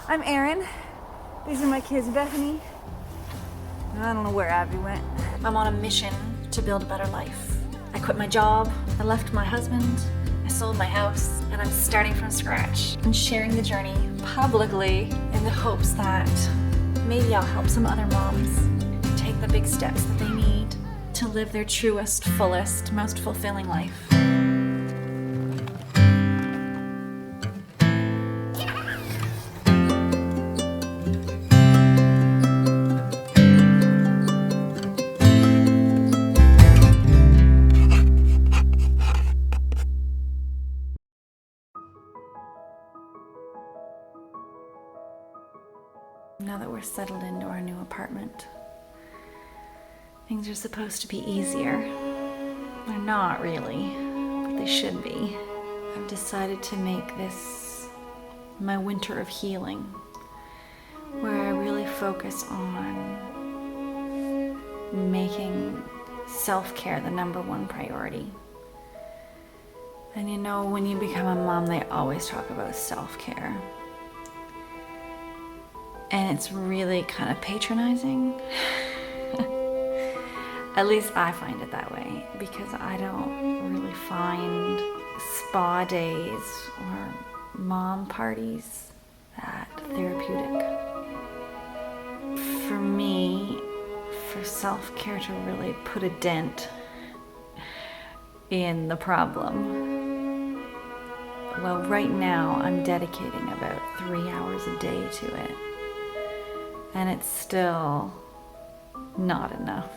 I'm Erin. These are my kids, Bethany. I don't know where Abby went. I'm on a mission to build a better life. I quit my job, I left my husband, I sold my house, and I'm starting from scratch and sharing the journey publicly in the hopes that maybe I'll help some other moms take the big steps that they need to live their truest, fullest, most fulfilling life. Now that we're settled into our new apartment, things are supposed to be easier. They're not really, but they should be. I've decided to make this my winter of healing, where I really focus on making self-care the #1 priority. And you know, when you become a mom, they always talk about self-care. And it's really kind of patronizing. At least I find it that way, because I don't really find spa days or mom parties that therapeutic. For me, for self-care to really put a dent in the problem, well, right now I'm dedicating about 3 hours a day to it. And it's still not enough.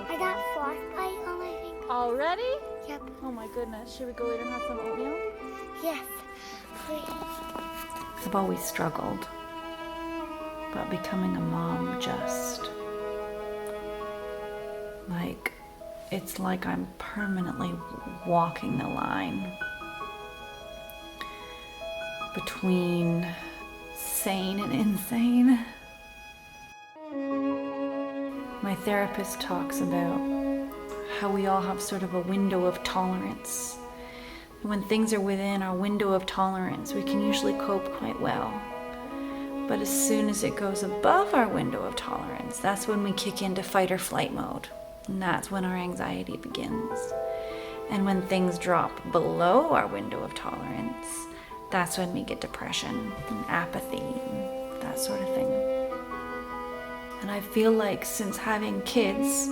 I got frostbite on my finger. Already? Yep. Oh my goodness, should we go eat and have some oatmeal? Yes. Please. I've always struggled, but becoming a mom just, it's like I'm permanently walking the line between sane and insane. My therapist talks about how we all have sort of a window of tolerance. When things are within our window of tolerance, we can usually cope quite well. But as soon as it goes above our window of tolerance, that's when we kick into fight or flight mode. And that's when our anxiety begins. And when things drop below our window of tolerance, that's when we get depression and apathy and that sort of thing. And I feel like since having kids,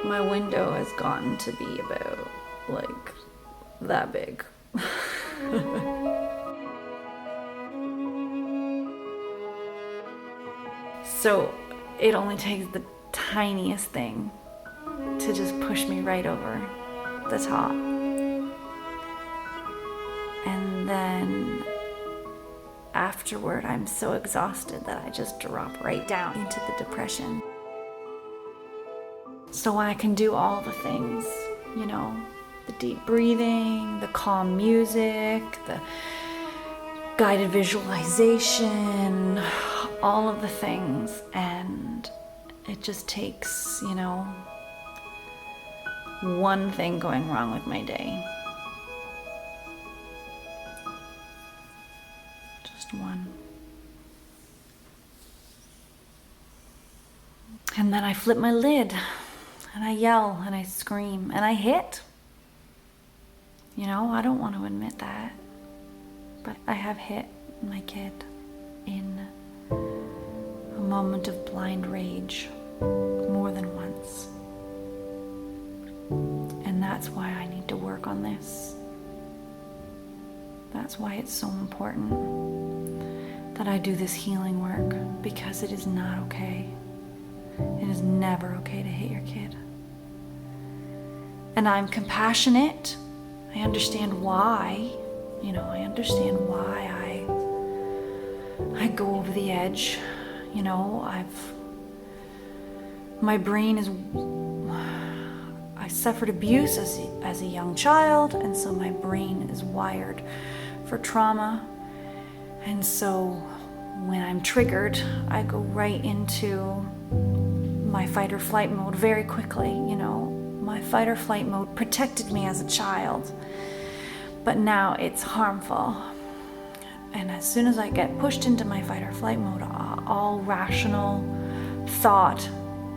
my window has gotten to be about that big. So it only takes the tiniest thing to just push me right over the top. And then afterward, I'm so exhausted that I just drop right down into the depression. So I can do all the things, you know, the deep breathing, the calm music, the guided visualization, all of the things, and it just takes, you know, one thing going wrong with my day. One. And then I flip my lid and I yell and I scream and I hit. You know, I don't want to admit that, but I have hit my kid in a moment of blind rage more than once. And that's why I need to work on this. That's why it's so important that I do this healing work, because it is not okay. It is never okay to hit your kid. And I'm compassionate. I understand why. You know, I understand why I go over the edge. You know, my brain is, I suffered abuse as a young child, and so my brain is wired for trauma. And so when I'm triggered, I go right into my fight or flight mode very quickly. You know, my fight or flight mode protected me as a child, but now it's harmful. And as soon as I get pushed into my fight or flight mode, all rational thought,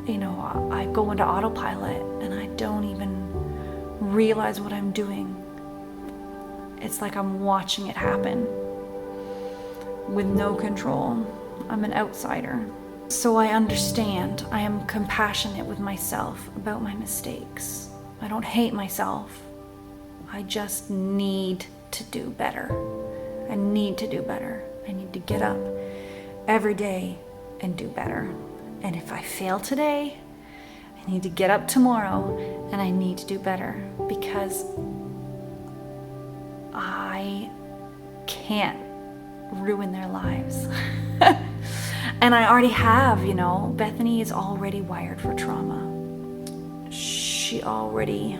I go into autopilot and I don't even realize what I'm doing. It's like I'm watching it happen with no control. I'm an outsider. So I understand. I am compassionate with myself about my mistakes. I don't hate myself. I just need to do better. I need to do better. I need to get up every day and do better. And if I fail today, I need to get up tomorrow and I need to do better, because I can't ruin their lives. And I already have, Bethany is already wired for trauma. She already...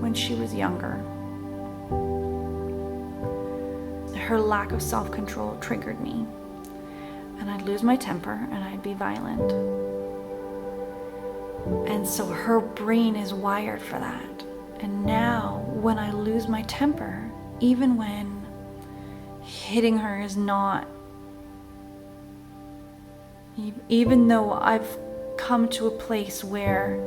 When she was younger, her lack of self-control triggered me, and I'd lose my temper and I'd be violent. And so her brain is wired for that. And now when I lose my temper, even when hitting her is not, even though I've come to a place where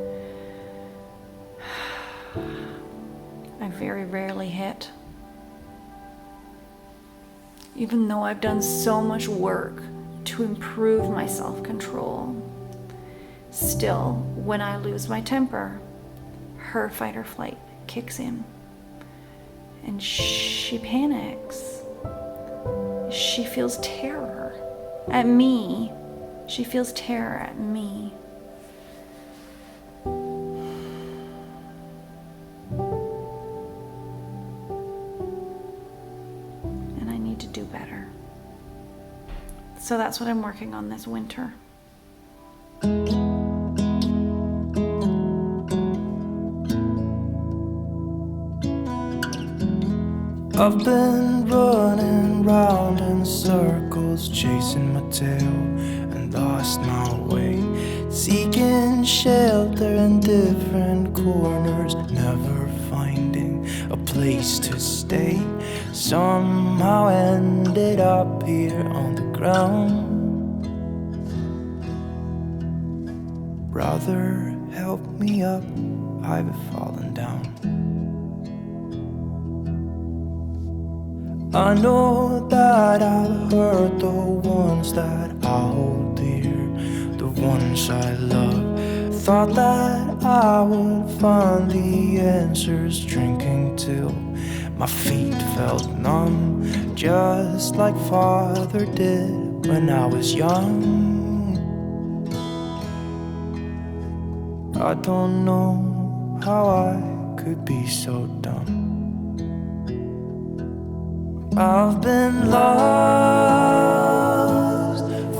I very rarely hit, even though I've done so much work to improve my self-control, still, when I lose my temper, her fight or flight kicks in and she panics. She feels terror at me. She feels terror at me. And I need to do better. So that's what I'm working on this winter. I've been running round in circles, chasing my tail and lost my way, seeking shelter in different corners, never finding a place to stay. Somehow ended up here on the ground. Brother, help me up, I've fallen down. I know that I've hurt the ones that I hold dear, the ones I love. Thought that I would find the answers, drinking till my feet felt numb, just like Father did when I was young. I don't know how I could be so dumb. I've been lost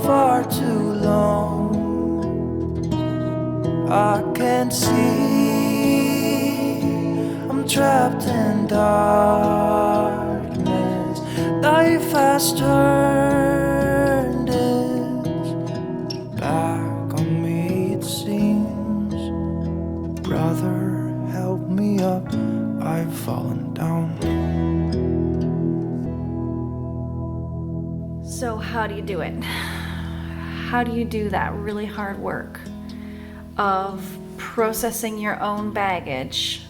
far too long. I can't see, I'm trapped in darkness. Life has turned its back on me, it seems. Brother, help me up, I've fallen down. So how do you do it? How do you do that really hard work of processing your own baggage,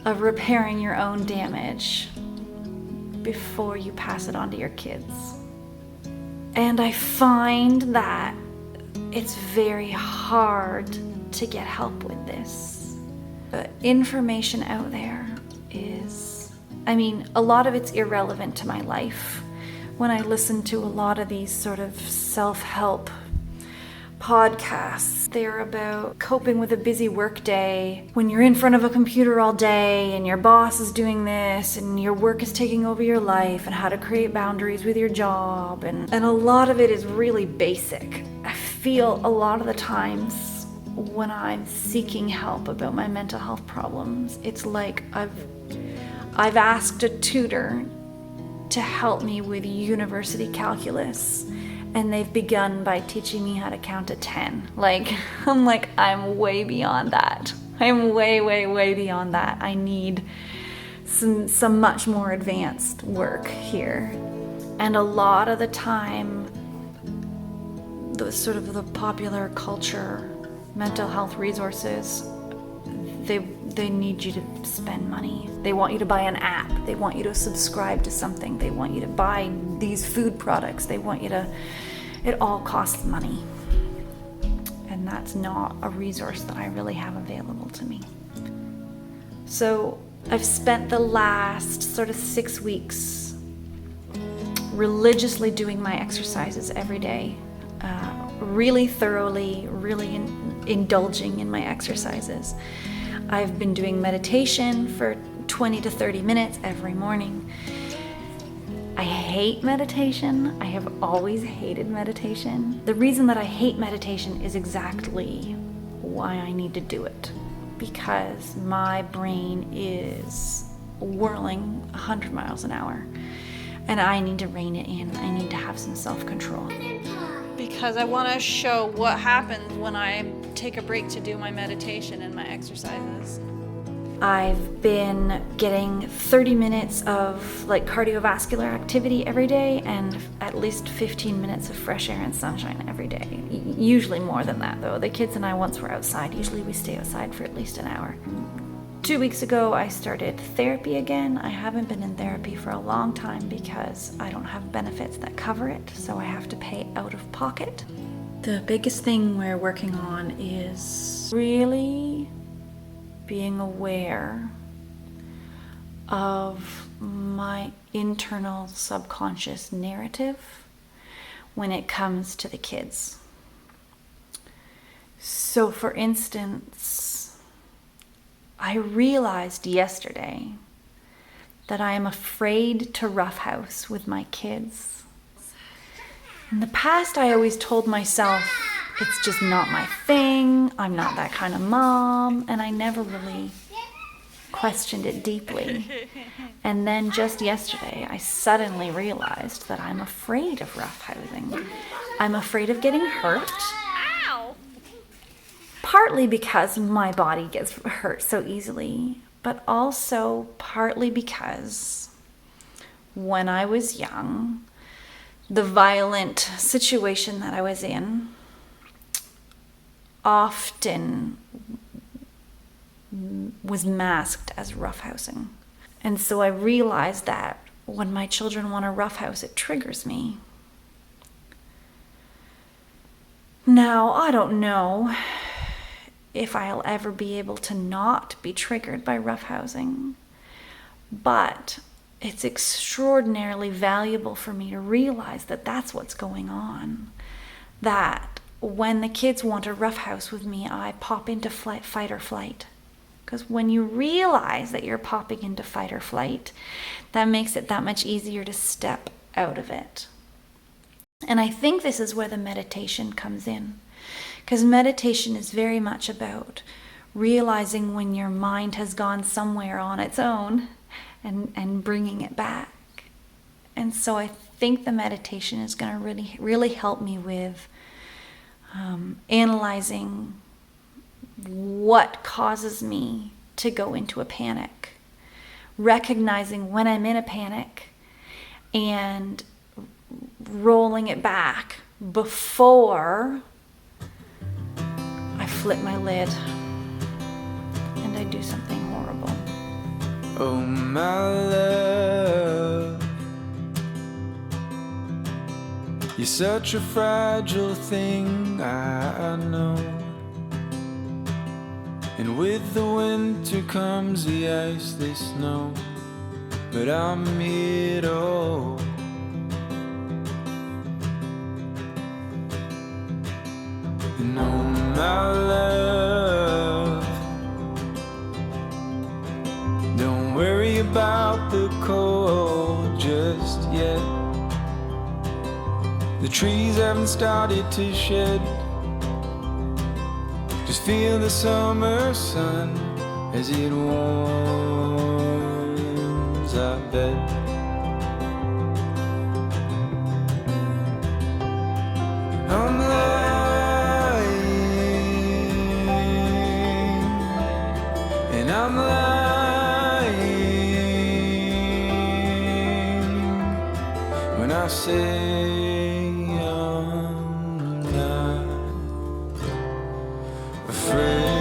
of repairing your own damage before you pass it on to your kids? And I find that it's very hard to get help with this. The information out there is, a lot of it's irrelevant to my life. When I listen to a lot of these sort of self-help podcasts, they're about coping with a busy work day, when you're in front of a computer all day and your boss is doing this and your work is taking over your life, and how to create boundaries with your job. And a lot of it is really basic. I feel a lot of the times when I'm seeking help about my mental health problems, it's like I've asked a tutor to help me with university calculus, And they've begun by teaching me how to count to 10. I'm way beyond that. I'm way, way, way beyond that. I need some much more advanced work here. And a lot of the time, the popular culture, mental health resources, they need you to spend money. They want you to buy an app. They want you to subscribe to something. They want you to buy these food products. They want you to, it all costs money. And that's not a resource that I really have available to me. So I've spent the last sort of 6 weeks religiously doing my exercises every day, really thoroughly, really indulging in my exercises. I've been doing meditation for 20 to 30 minutes every morning. I hate meditation. I have always hated meditation. The reason that I hate meditation is exactly why I need to do it. Because my brain is whirling 100 miles an hour. And I need to rein it in. I need to have some self-control. Because I want to show what happens when I take a break to do my meditation and my exercises. I've been getting 30 minutes of cardiovascular activity every day and at least 15 minutes of fresh air and sunshine every day. Usually more than that though. The kids and I, once we're outside, usually we stay outside for at least an hour. 2 weeks ago, I started therapy again. I haven't been in therapy for a long time because I don't have benefits that cover it, so I have to pay out of pocket. The biggest thing we're working on is really being aware of my internal subconscious narrative when it comes to the kids. So for instance, I realized yesterday that I am afraid to roughhouse with my kids. In the past, I always told myself, it's just not my thing, I'm not that kind of mom, and I never really questioned it deeply. And then just yesterday, I suddenly realized that I'm afraid of roughhousing. I'm afraid of getting hurt. Partly because my body gets hurt so easily, but also partly because when I was young, the violent situation that I was in often was masked as roughhousing. And so I realized that when my children want to roughhouse, it triggers me. Now, I don't know if I'll ever be able to not be triggered by roughhousing, but it's extraordinarily valuable for me to realize that that's what's going on. That when the kids want to roughhouse with me, I pop into fight or flight. Because when you realize that you're popping into fight or flight, that makes it that much easier to step out of it. And I think this is where the meditation comes in. Because meditation is very much about realizing when your mind has gone somewhere on its own and bringing it back. And so I think the meditation is going to really help me with analyzing what causes me to go into a panic, recognizing when I'm in a panic and rolling it back before I flip my lid and I do something horrible. Oh, my love, you're such a fragile thing, I know. And with the winter comes the ice, the snow, but I'm here to hold. And oh, my love, don't worry about the cold just yet. The trees haven't started to shed. Just feel the summer sun as it warms our bed. I'm lying, and I'm lying when I say I'm not afraid,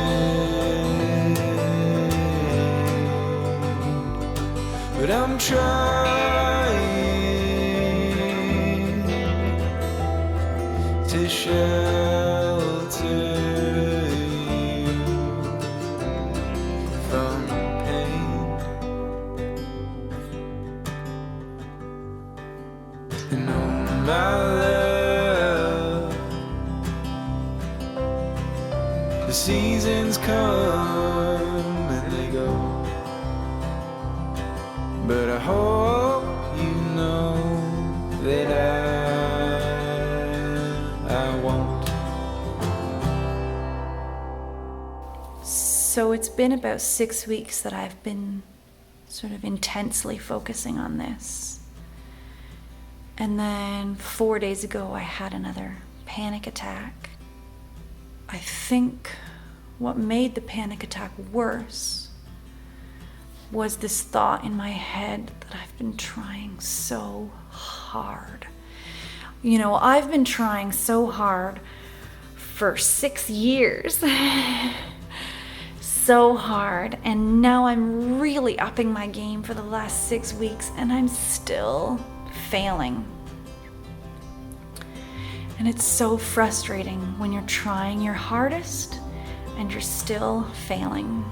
but I'm trying to shelter you from pain. And oh my love, the seasons come and they go, but I hope you know that I won't. So it's been about 6 weeks that I've been sort of intensely focusing on this. And then 4 days ago, I had another panic attack. I think what made the panic attack worse was this thought in my head that I've been trying so hard. You know, I've been trying so hard for 6 years. So hard, and now I'm really upping my game for the last 6 weeks, and I'm still failing. And it's so frustrating when you're trying your hardest and you're still failing.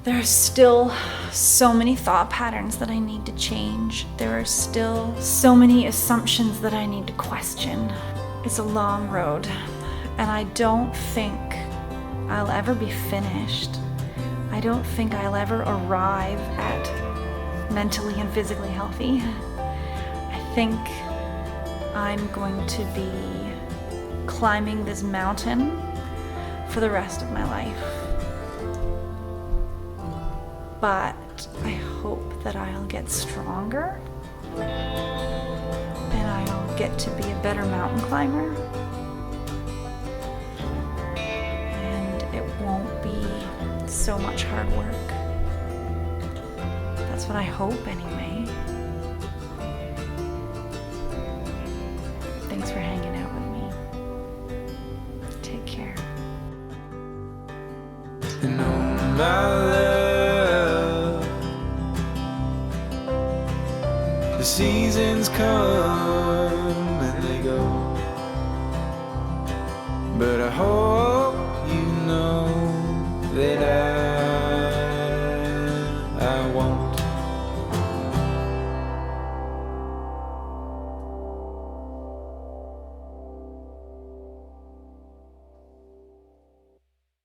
There are still so many thought patterns that I need to change. There are still so many assumptions that I need to question. It's a long road, and I don't think I'll ever be finished. I don't think I'll ever arrive at mentally and physically healthy. I think I'm going to be climbing this mountain for the rest of my life. But I hope that I'll get stronger and I'll get to be a better mountain climber. And it won't be so much hard work. That's what I hope anyway. Thanks for hanging out with me. Take care. And oh my love, the seasons come and they go, but I hope you know that I won't.